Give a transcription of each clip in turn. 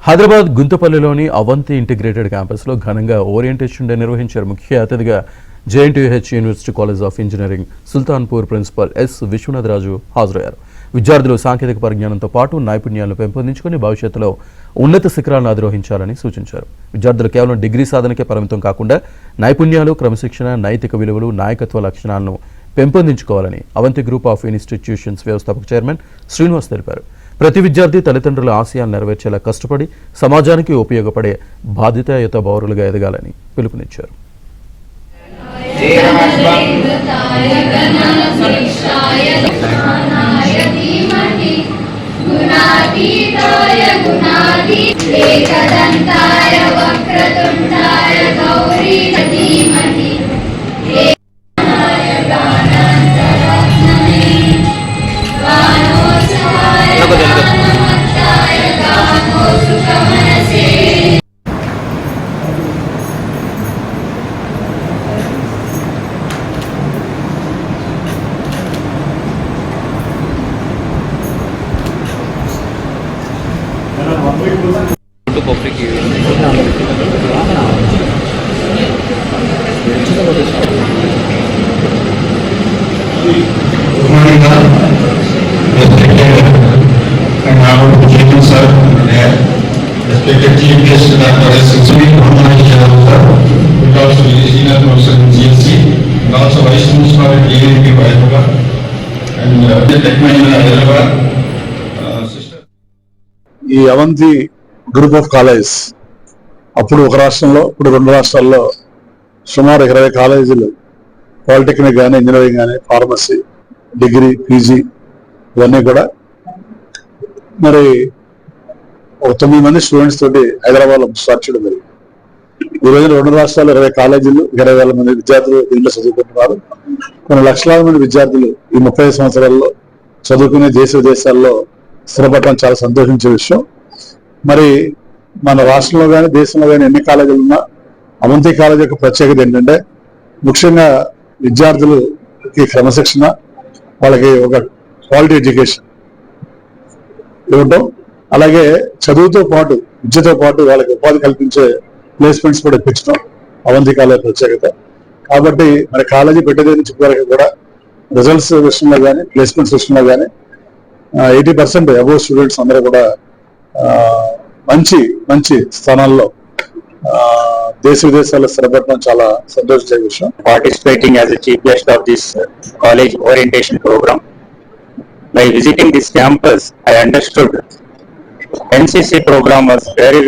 Hyderabad గుంతపల్లిలోని Avanthi integrated క్యాంపస్లో ఘనంగా orientation day నిర్వహించారు. ముఖ్య అతిథిగా JNTUH university college of engineering Sultanpur principal S Viswanatharaju హాజరయ్యారు. విద్యార్థులు సాంకేతిక పరిజ్ఞానంతో పాటు నైపుణ్యాలను పెంపొందించుకుని భవిష్యత్తులో ఉన్నత శిఖరాలను అధిరోహించాలని సూచించారు. విద్యార్థులు కేవలం డిగ్రీ సాధనకే పరిమితం కాకుండా నైపుణ్యాలు, క్రమశిక్షణ, నైతిక విలువలు, నాయకత్వ లక్షణాలను పెంపొందించుకోవాలని అవంతి గ్రూప్ ఆఫ్ ఇన్స్టిట్యూషన్స్ వ్యవస్థాపక చైర్మన్ శ్రీనివాస్ తెలిపారు. ప్రతి విద్యార్థి తల్లిదండ్రుల ఆశయాలను నెరవేర్చేలా కష్టపడి సమాజానికి ఉపయోగపడే బాధ్యతాయుత పౌరులుగా ఎదగాలని పిలుపునిచ్చారు. to public use. Good morning, respected and honorable Chairman sir, respected Chief Guest Dr. S. Sri, and also Senior Professor in GSC, and also Vice Principal at JNTU Hyderabad, and Techmahindra Hyderabad. ఈ Avanthi group of college అప్పుడు ఒక రాష్ట్రంలో ఇప్పుడు 2 రాష్ట్రాల్లో సుమారు 20 కాలేజీలు polytechnic కానీ engineering కానీ ఫార్మసీ డిగ్రీ పీజీ ఇవన్నీ కూడా మరి ఒక 9 మంది స్టూడెంట్స్ తోటి హైదరాబాద్లో స్టార్ట్ చేయడం జరిగింది. ఈ రోజున 2 రాష్ట్రాల్లో 20 కాలేజీలు 20,000 మంది విద్యార్థులు దీంట్లో చదువుకుంటున్నారు. కొన్ని లక్షలాది మంది విద్యార్థులు ఈ 35 సంవత్సరాల్లో చదువుకునే దేశ విదేశాల్లో స్థిరపడటం చాలా సంతోషించే విషయం. మరి మన రాష్ట్రంలో కానీ దేశంలో కానీ ఎన్ని కాలేజీలు ఉన్నా అవంతి కాలేజ్ యొక్క ప్రత్యేకత ఏంటంటే ముఖ్యంగా విద్యార్థులకి క్రమశిక్షణ, వాళ్ళకి ఒక క్వాలిటీ ఎడ్యుకేషన్ ఇవ్వటం, అలాగే చదువుతో పాటు విద్యతో పాటు వాళ్ళకి ఉపాధి కల్పించే ప్లేస్మెంట్స్ కూడా ఇప్పించడం అవంతి కాలేజ్ ప్రత్యేకత. కాబట్టి మరి కాలేజీ పెట్టేది నుంచి వరకు కూడా రిజల్ట్స్ విషయంలో కానీ ప్లేస్మెంట్స్ విషయంలో కానీ 80% అబోవ్ స్టూడెంట్స్ అందరూ కూడా మంచి మంచి స్థానాల్లో దేశ విదేశాల్లో స్థిరపడడం చాలా సంతోషించే విషయం. Participating as a chief guest of this college orientation program, by visiting this campus, I understood NCC program was very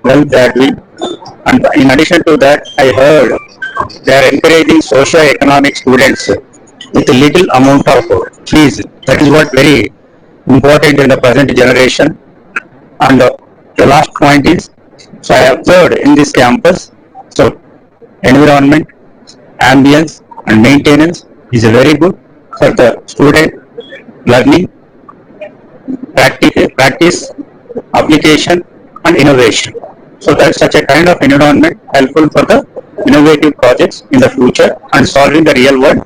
well graduate, and in addition to that, I heard they are encouraging socio-economic students with a little amount of fees. That is what very important in the present generation. And the last point is, so I observed in this campus, so environment, ambience and maintenance is very good for the student learning, practice, application and innovation. So that's such a kind of environment helpful for the innovative projects in the future and solving the real world